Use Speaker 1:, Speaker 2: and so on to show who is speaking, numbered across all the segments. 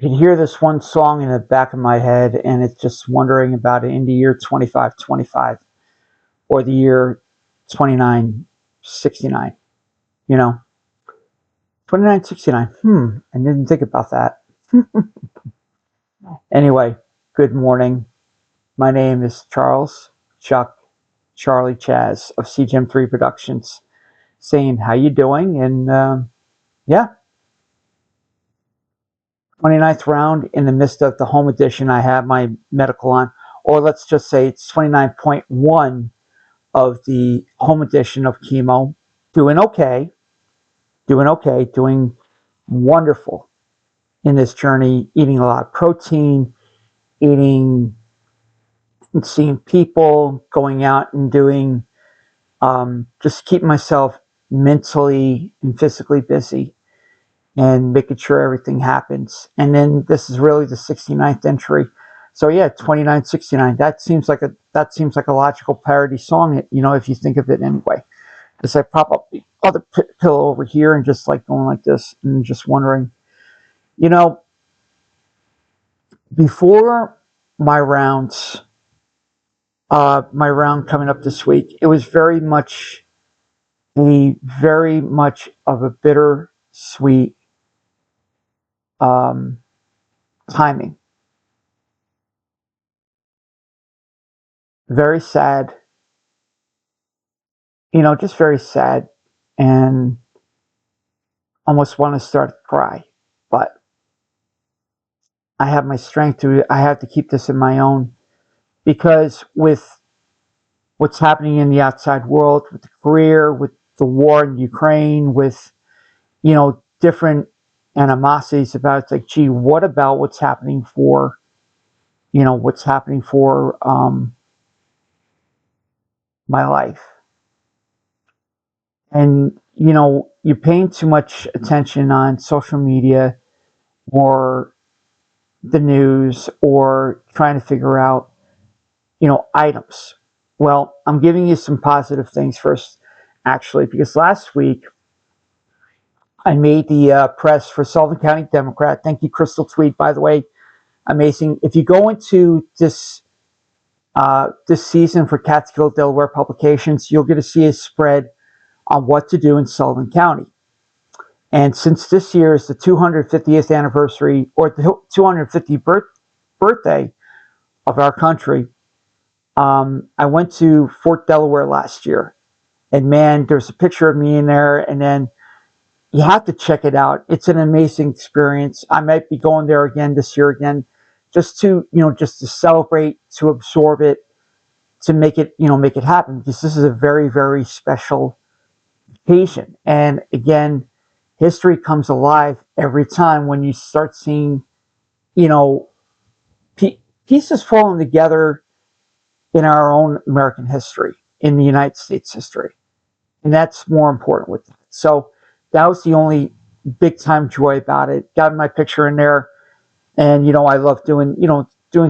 Speaker 1: can hear this one song in the back of my head, and it's just wondering about it in the year 2525 or the year 2969. You know, 2969. I didn't think about that. Anyway, good morning. My name is Charles Chuck Charlie Chaz of CGM3 Productions, saying how you doing, and yeah, 29th round in the midst of the home edition. I have my medical on, or let's just say it's 29.1 of the home edition of chemo. Doing okay, doing wonderful in this journey, eating a lot of protein, eating and seeing people, going out and doing, just keep myself mentally and physically busy and making sure everything happens. And then this is really the 69th entry. So yeah, 2969. That seems like a logical parody song, if you think of it anyway. Because I prop up the other pillow over here and just like going like this and just wondering, before my rounds, my round coming up this week, it was very much of a bittersweet timing. Very sad, just very sad, and almost want to start to cry. But I have my strength I have to keep this in my own, because with what's happening in the outside world, with the career, with the war in Ukraine, with, different animosities about it, it's like, gee, what about what's happening for, my life? And, you're paying too much attention on social media or the news or trying to figure out, items. Well, I'm giving you some positive things first, actually, because last week I made the press for Sullivan County Democrat. Thank you, Crystal Tweed, by the way. Amazing. If you go into this season for Catskill, Delaware publications, you'll get to see a spread on what to do in Sullivan County. And since this year is the 250th anniversary, or the 250th birthday of our country, I went to Fort Delaware last year. And man, there's a picture of me in there, and then you have to check it out. It's an amazing experience. I might be going there again this year again, just to celebrate, to absorb it, to make it happen, because this is a very, very special occasion. And again, history comes alive every time when you start seeing, pieces falling together in our own American history, in the United States history. And that's more important with it. So that was the only big time joy about it. Got my picture in there. And, I love doing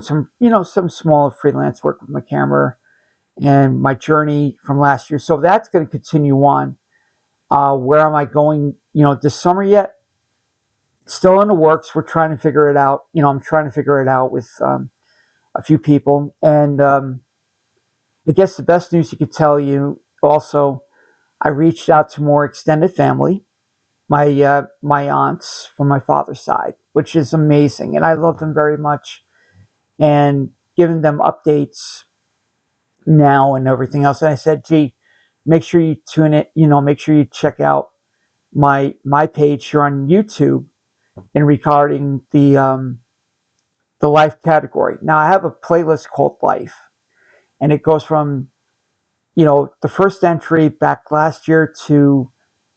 Speaker 1: some small freelance work with my camera and my journey from last year. So that's going to continue on. Where am I going, this summer yet? Still in the works. We're trying to figure it out. I'm trying to figure it out with a few people. And I guess the best news you could tell you also, I reached out to more extended family, my aunts from my father's side, which is amazing, and I love them very much, and giving them updates now and everything else. And I said, gee, make sure you tune it, make sure you check out my page here on YouTube in regarding the life category. Now I have a playlist called Life, and it goes from the first entry back last year to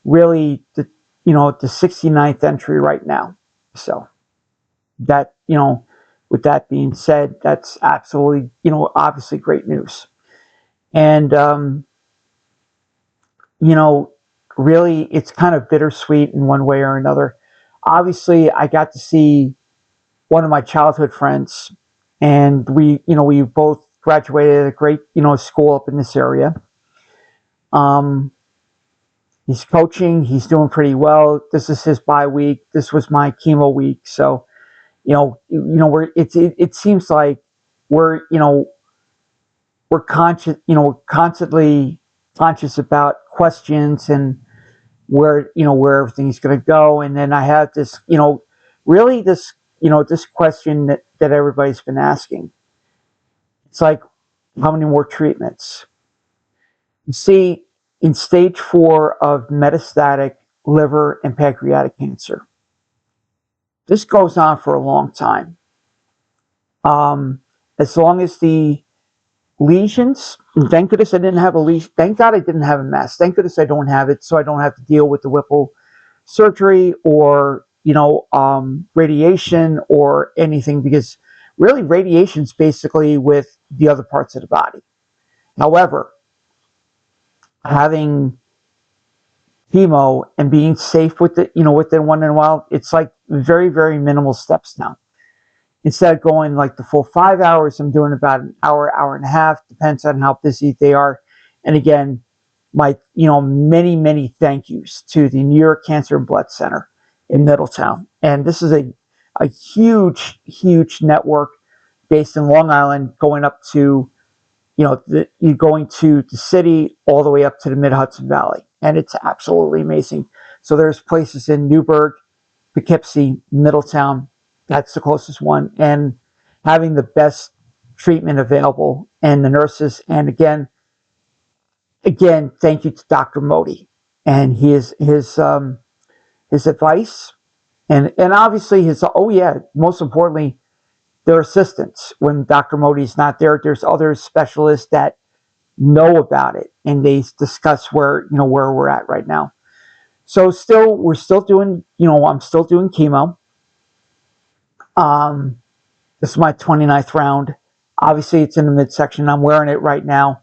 Speaker 1: really the 69th entry right now. So that, with that being said, that's absolutely, obviously great news. And, really it's kind of bittersweet in one way or another. Obviously, I got to see one of my childhood friends, and we both graduated at a great, school up in this area. He's coaching. He's doing pretty well. This is his bye week. This was my chemo week. So, it seems like we're, we're conscious, constantly conscious about questions and where everything's going to go. And then I have this, really this, this question that everybody's been asking. It's like, how many more treatments? You see, in stage 4 of metastatic liver and pancreatic cancer, this goes on for a long time. As long as the lesions, thank goodness I didn't have a lesion. Thank God I didn't have a mass. Thank goodness I don't have it, so I don't have to deal with the Whipple surgery or radiation or anything, because really radiation is basically with the other parts of the body. However, having chemo and being safe with it, within one in a while, it's like very, very minimal steps now. Instead of going like the full 5 hours, I'm doing about an hour, hour and a half, depends on how busy they are. And again, my, many, many thank yous to the New York Cancer and Blood Center in Middletown. And this is a huge, huge network based in Long Island, going up to, you're going to the city all the way up to the Mid-Hudson Valley. And it's absolutely amazing. So there's places in Newburgh, Poughkeepsie, Middletown. That's the closest one. And having the best treatment available and the nurses. And again, thank you to Dr. Modi and his advice, and obviously most importantly, their assistants. When Dr. Modi's not there, there's other specialists that know about it, and they discuss where we're at right now. So we're still doing, I'm still doing chemo. This is my 29th round. Obviously, it's in the midsection. I'm wearing it right now.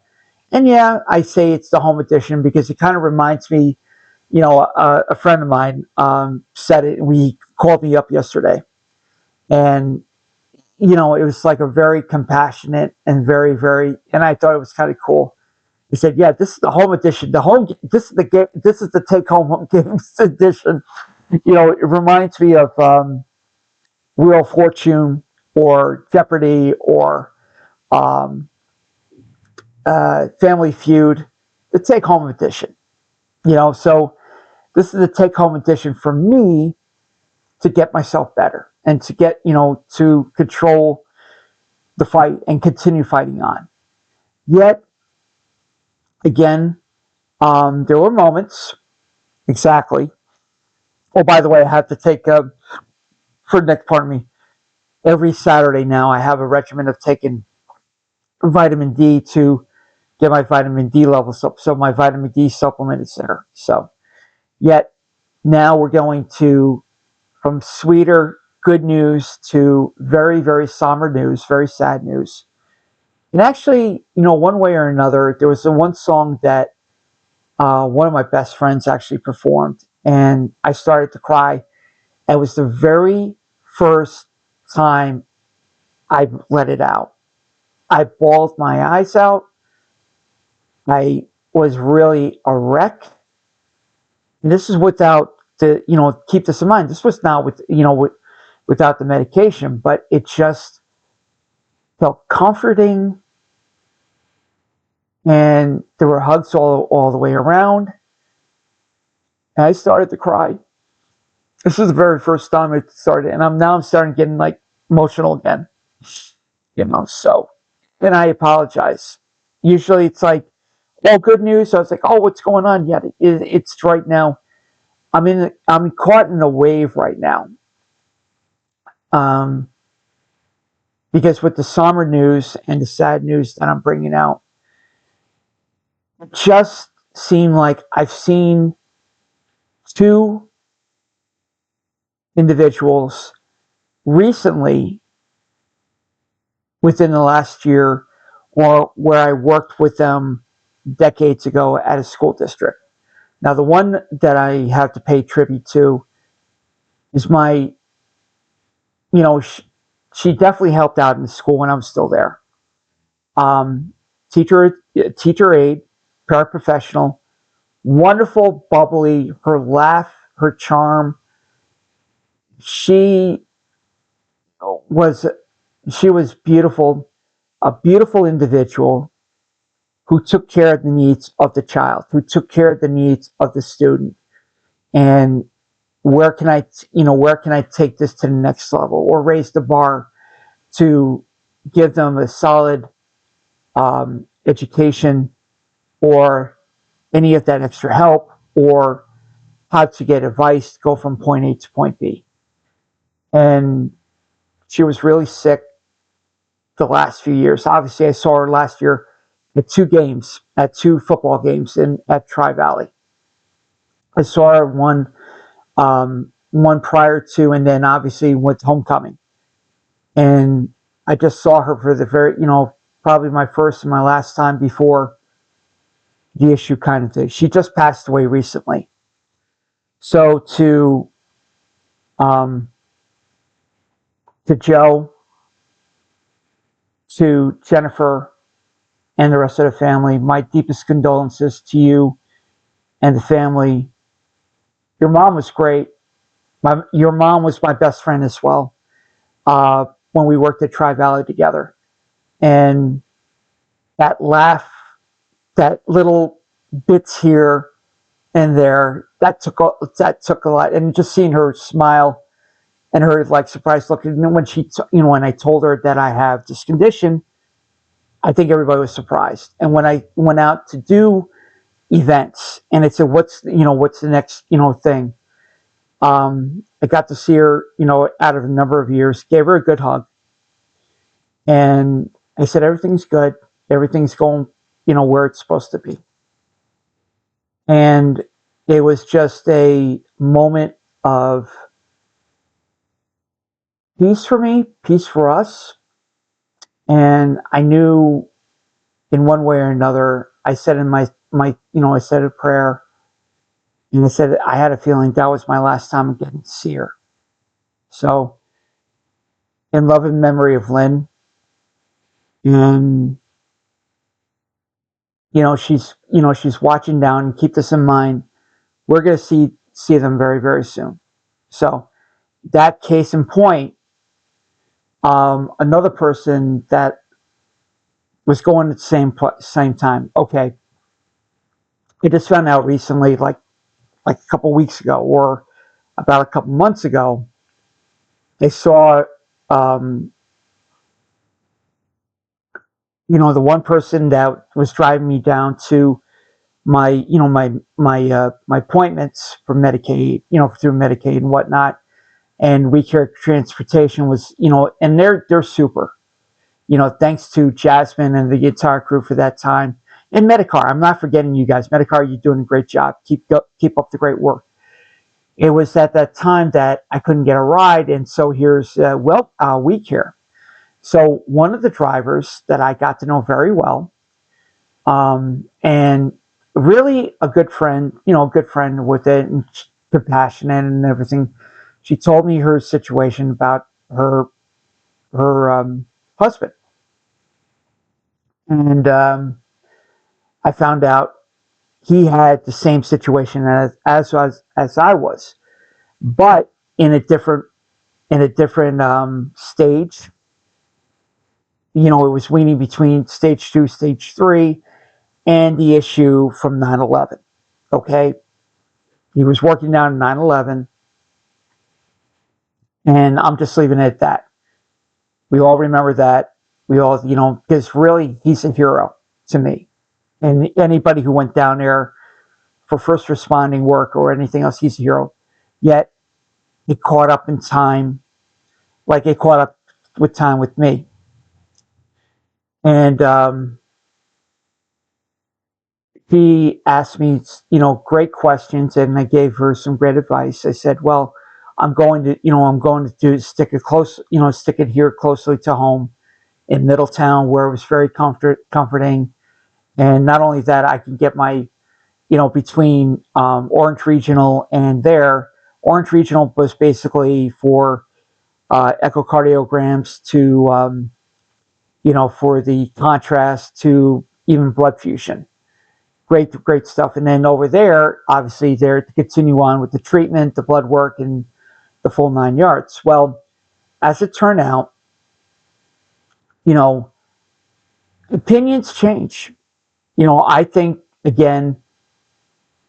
Speaker 1: And yeah, I say it's the home edition because it kind of reminds me, a friend of mine said it. We called me up yesterday, and it was like a very compassionate and very, very, and I thought it was kind of cool. He said, "Yeah, this is the home edition. This is the game. This is the take home games edition." It reminds me of Wheel of Fortune or Jeopardy or um, Family Feud, the take home edition. So this is the take home edition for me to get myself better and to get, to control the fight and continue fighting on. Yet, again, there were moments, exactly. Oh, by the way, I have to take, pardon me, every Saturday now I have a regimen of taking vitamin D to get my vitamin D levels up. So my vitamin D supplement is there. So, yet now we're going to, from sweeter, good news to very, very somber news, very sad news. And actually, one way or another, there was one song that one of my best friends actually performed, and I started to cry. It was the very first time I let it out. I bawled my eyes out. I was really a wreck. And this is without the, keep this in mind. This was not without the medication, but it just felt comforting. And there were hugs all the way around. And I started to cry. This was the very first time it started. And I'm starting getting like emotional again. So, and I apologize. Usually it's like, well, good news. So I was like, oh, what's going on? Yeah, it's right now. I'm caught in a wave right now. Because with the somber news and the sad news that I'm bringing out, it just seemed like I've seen two individuals recently within the last year, or where I worked with them decades ago at a school district. Now, the one that I have to pay tribute to is my, she definitely helped out in the school when I was still there. Teacher aide, paraprofessional, wonderful, bubbly, her laugh, her charm. She was, she was beautiful, a beautiful individual who took care of the needs of the child, who took care of the needs of the student. And where can I, where can I take this to the next level or raise the bar to give them a solid education or any of that extra help, or how to get advice to go from point A to point B. And she was really sick the last few years. Obviously, I saw her last year at two football games at Tri-Valley. I saw her one prior to, and then obviously with homecoming. And I just saw her for the probably my first and my last time before the issue kind of thing. She just passed away recently. So to Joe, to Jennifer, and the rest of the family, my deepest condolences to you and the family. Your mom was great. Your mom was my best friend as well when we worked at Tri-Valley together. And that laugh, that little bits here and there, that took a lot. And just seeing her smile and her like surprised look, and when when I told her that I have this condition, I think everybody was surprised. And when I went out to do events and I said, what's the next, thing? I got to see her, out of a number of years, gave her a good hug. And I said, everything's good. Everything's going, where it's supposed to be. And it was just a moment of peace for me, peace for us. And I knew in one way or another, I said in I said a prayer, and I said, I had a feeling that was my last time getting to see her. So, in love and memory of Lynn, and she's watching down. And keep this in mind, we're going to see them very, very soon. So, that case in point, another person that was going at the same time. Okay, I just found out recently, like a couple weeks ago, or about a couple months ago, they saw, the one person that was driving me down to my, my appointments for Medicaid, through Medicaid and whatnot, and We Care Transportation was, and they're super, thanks to Jasmine and the entire crew for that time. And Medicar, I'm not forgetting you guys. Medicar, you're doing a great job. Keep up the great work. It was at that time that I couldn't get a ride, and so here's We Care. So one of the drivers that I got to know very well, and really a good friend, with it, and compassionate and everything. She told me her situation about her husband, and I found out he had the same situation as I was, but in a different stage. It was weaning between stage 2, stage 3, and the issue from 9/11. Okay, he was working down 9/11, and I'm just leaving it at that. We all remember that. We all, because really, he's a hero to me. And anybody who went down there for first responding work or anything else, he's a hero. Yet, he caught up in time, like it caught up with time with me. And she asked me, great questions, and I gave her some great advice. I said, well, I'm going to stick it here closely to home in Middletown, where it was very comforting. And not only that, I can get my, between Orange Regional and there. Orange Regional was basically for echocardiograms to, for the contrast to even blood fusion. Great stuff. And then over there, obviously, there to continue on with the treatment, the blood work, and the full 9 yards. Well, as it turned out, you know, opinions change. I think, again,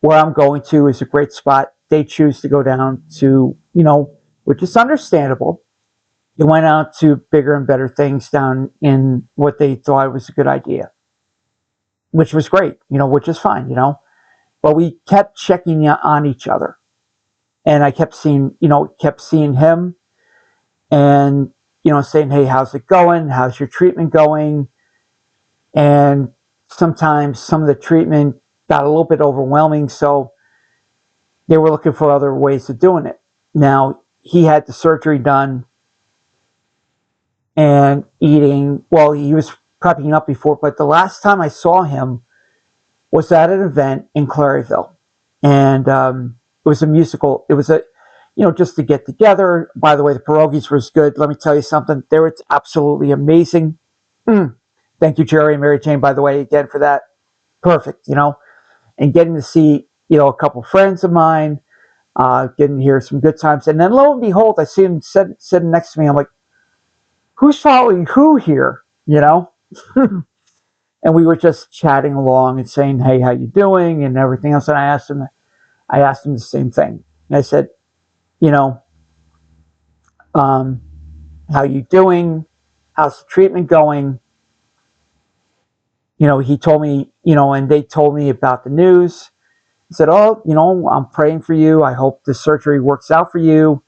Speaker 1: where I'm going to is a great spot. They choose to go down to, which is understandable. They went out to bigger and better things down in what they thought was a good idea, which was great, which is fine. But we kept checking on each other. And I kept seeing him and, saying, hey, how's it going? How's your treatment going? And sometimes some of the treatment got a little bit overwhelming. So they were looking for other ways of doing it. Now, he had the surgery done and eating, well, he was prepping up before, but the last time I saw him was at an event in Claryville. And it was a musical. It was just to get together. By the way, the pierogies was good. Let me tell you something. They were absolutely amazing. Thank you, Jerry and Mary Jane, by the way, again for that. Perfect, and getting to see, a couple friends of mine, getting to hear some good times. And then lo and behold, I see him sitting next to me. I'm like, who's following who here, And we were just chatting along and saying, hey, how you doing? And everything else. And I asked him the same thing. And I said, you know, how you doing? How's the treatment going? He told me, and they told me about the news. He said, oh, I'm praying for you. I hope the surgery works out for you.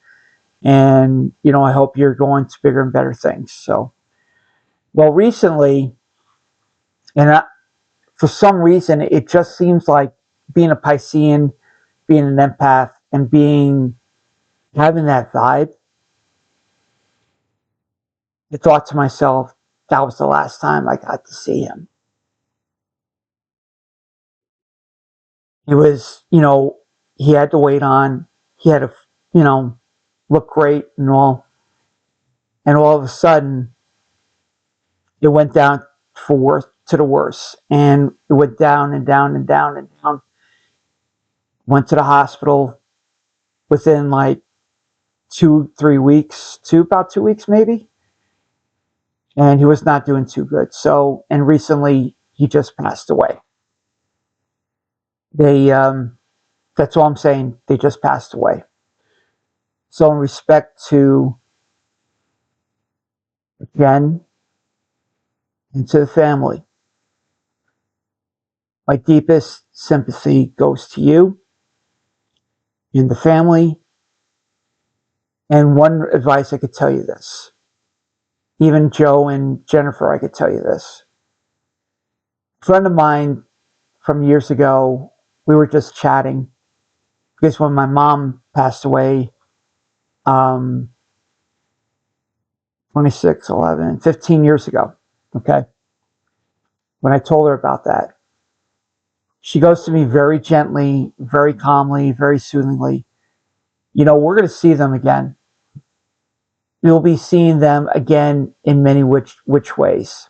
Speaker 1: And, I hope you're going to bigger and better things. So, well, recently, for some reason, it just seems like being a Piscean, being an empath, and having that vibe, I thought to myself, that was the last time I got to see him. He was, he had to wait on, he had to, look great and all. And all of a sudden, it went down to the worst. And it went down and down and down and down. Went to the hospital within like 2-3 weeks, about 2 weeks maybe. And he was not doing too good. So, and recently he just passed away. That's all I'm saying. They just passed away. So, in respect to Jen and to the family, my deepest sympathy goes to you and the family. And one advice I could tell you this, even Joe and Jennifer, I could tell you this. A friend of mine from years ago, we were just chatting because when my mom passed away, 26, 11, 15 years ago, okay, when I told her about that, she goes to me very gently, very calmly, very soothingly, we're going to see them again. You'll be seeing them again in many which ways.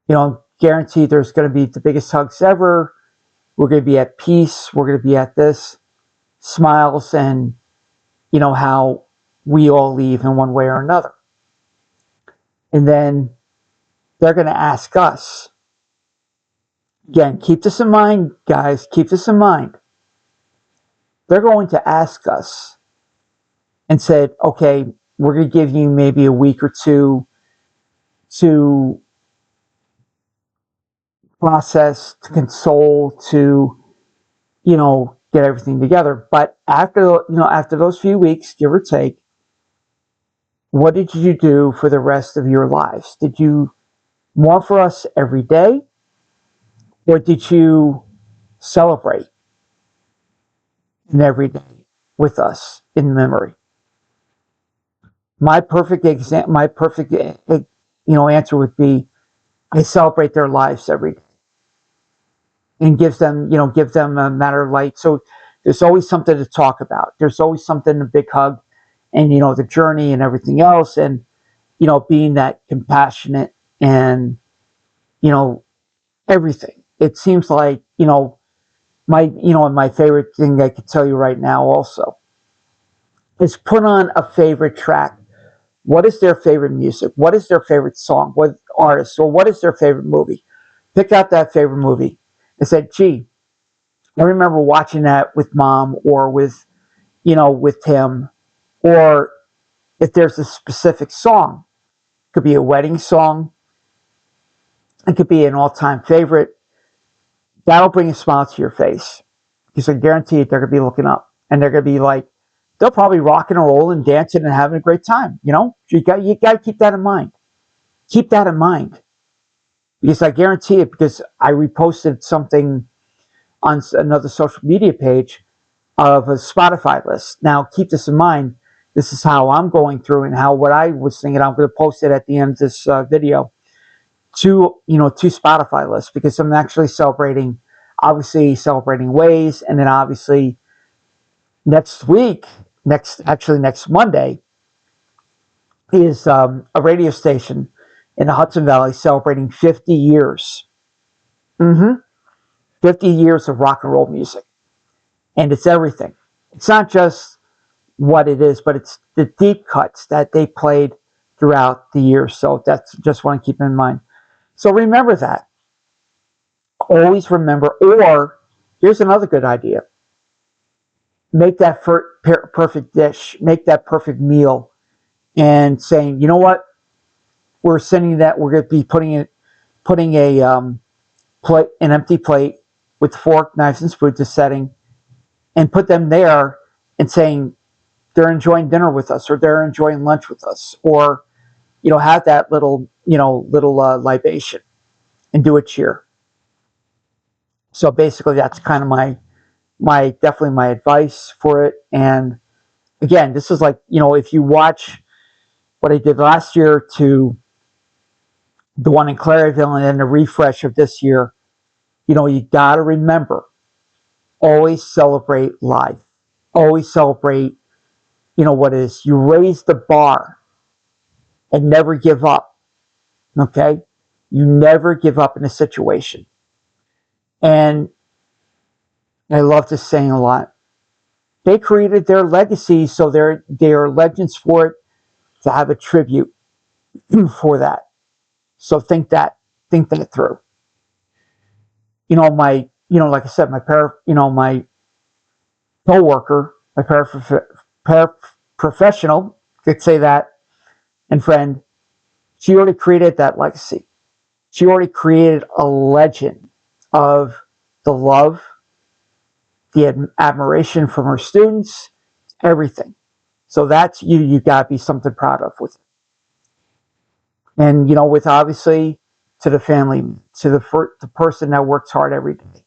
Speaker 1: Guaranteed there's going to be the biggest hugs ever. We're going to be at peace. We're going to be at this. Smiles and, how we all leave in one way or another. And then they're going to ask us. Again, keep this in mind, guys. Keep this in mind. They're going to ask us and said, okay, we're going to give you maybe a week or two to process, to console, to, get everything together. But after those few weeks, give or take, what did you do for the rest of your lives? Did you mourn for us every day? Or did you celebrate in every day with us in memory? My perfect answer would be, I celebrate their lives every day and give them a matter of light. So there's always something to talk about. There's always something, a big hug, and the journey and everything else, and being that compassionate and everything. It seems like my favorite thing I could tell you right now also is put on a favorite track What is their favorite music? What is their favorite song? What artist? Or what is their favorite movie? Pick out that favorite movie and say, gee, I remember watching that with mom or with, with Tim. Or if there's a specific song, it could be a wedding song, it could be an all-time favorite. That'll bring a smile to your face. Because I guarantee it, they're going to be looking up. And they're going to be like, they'll probably rock and roll and dancing and having a great time. You got to keep that in mind. Keep that in mind. Because I guarantee it, because I reposted something on another social media page of a Spotify list. Now, keep this in mind. This is how I'm going through and what I was thinking. I'm going to post it at the end of this video. Two Spotify lists, because I'm actually celebrating ways, and then obviously next Monday is a radio station in the Hudson Valley celebrating 50 years. 50 years of rock and roll music. And it's everything. It's not just what it is, but it's the deep cuts that they played throughout the years. So that's just want to keep in mind. So remember that. Always remember. Or here's another good idea. Make that perfect dish. Make that perfect meal. And saying, you know what? We're sending that. We're going to be putting an empty plate with fork, knives, and spoons, just setting, and put them there and saying they're enjoying dinner with us, or they're enjoying lunch with us, or have that little libation and do a cheer. So basically, that's kind of my definitely my advice for it. And again, this is like, if you watch what I did last year to the one in Claryville and then the refresh of this year, you got to remember, always celebrate life. Always celebrate, what it is. You raise the bar and never give up. Okay? You never give up in a situation. And I love this saying a lot. They created their legacy, so they are legends for it, to have a tribute for that. So think that through. Like I said, my co-worker, my paraprofessional, could say that, and friend, she already created that legacy. She already created a legend of the love, the admiration from her students, everything. So that's you got to be something proud of with it. And, with obviously to the family, to the person that works hard every day.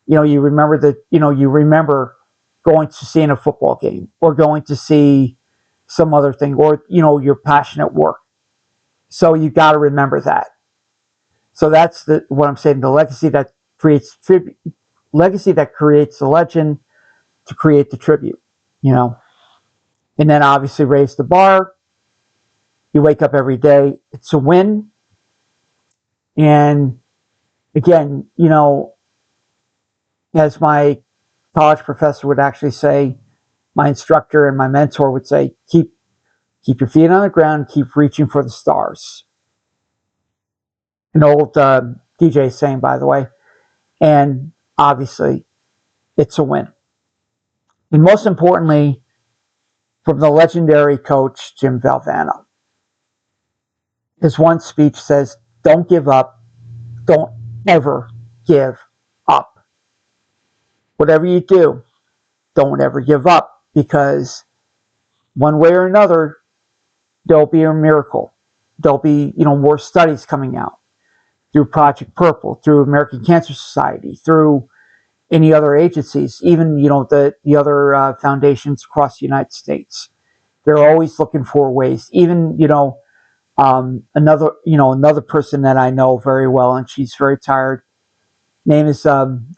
Speaker 1: You remember going to seeing a football game, or going to see some other thing, or, your passionate work. So you got to remember that. So that's what I'm saying. The legacy that creates the legend, to create the tribute, and then obviously raise the bar. You wake up every day, it's a win. And again, as my college professor would actually say, my instructor and my mentor would say, keep your feet on the ground, keep reaching for the stars. An old DJ saying, by the way. And obviously, it's a win. And most importantly, from the legendary coach, Jim Valvano. His one speech says, don't give up. Don't ever give up. Whatever you do, don't ever give up, because one way or another, there'll be a miracle. There'll be, more studies coming out through Project Purple, through American Cancer Society, through any other agencies, even, the other foundations across the United States. They're always looking for ways. Even, another person that I know very well, and she's very tired. Name is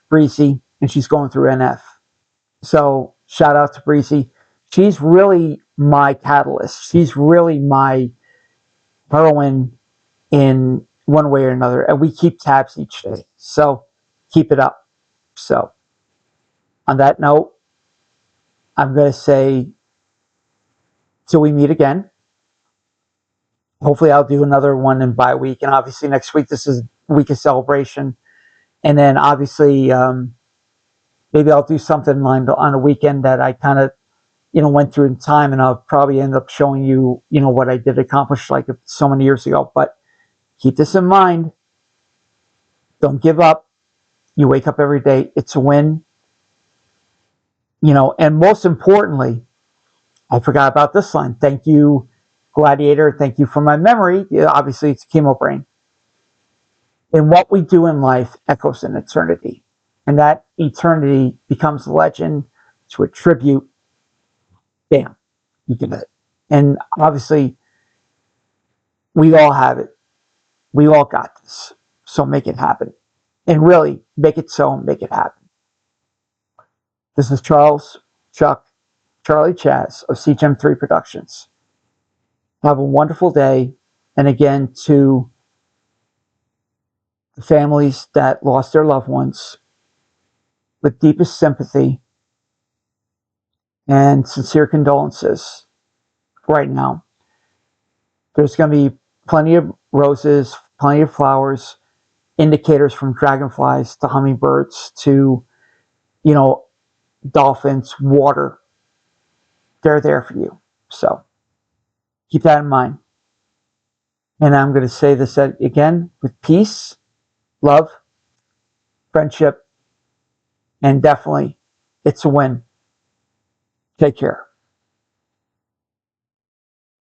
Speaker 1: Breezy, and she's going through NF. So shout out to Breezy. She's really my catalyst. She's really my heroine in one way or another, and we keep tabs each day. So keep it up. So on that note, I'm going to say, till we meet again, Hopefully I'll do another one in bye week. And obviously next week, this is a week of celebration. And then obviously, maybe I'll do something on a weekend that I kind of, went through in time, and I'll probably end up showing you, what I did accomplish like so many years ago. But keep this in mind. Don't give up. You wake up every day. It's a win. And most importantly, I forgot about this line. Thank you, Gladiator. Thank you for my memory. Obviously, it's chemo brain. And what we do in life echoes in eternity. And that eternity becomes a legend to a tribute. Bam, you get it. And obviously, we all have it. We all got this. So make it happen. And really, make it so, make it happen. This is Charlie Chaz of CGM3 Productions. Have a wonderful day. And again, to the families that lost their loved ones, with deepest sympathy and sincere condolences right now. There's going to be plenty of roses, plenty of flowers, indicators from dragonflies to hummingbirds to, dolphins, water. They're there for you. So keep that in mind. And I'm going to say this again with peace, love, friendship, and definitely it's a win. Take care.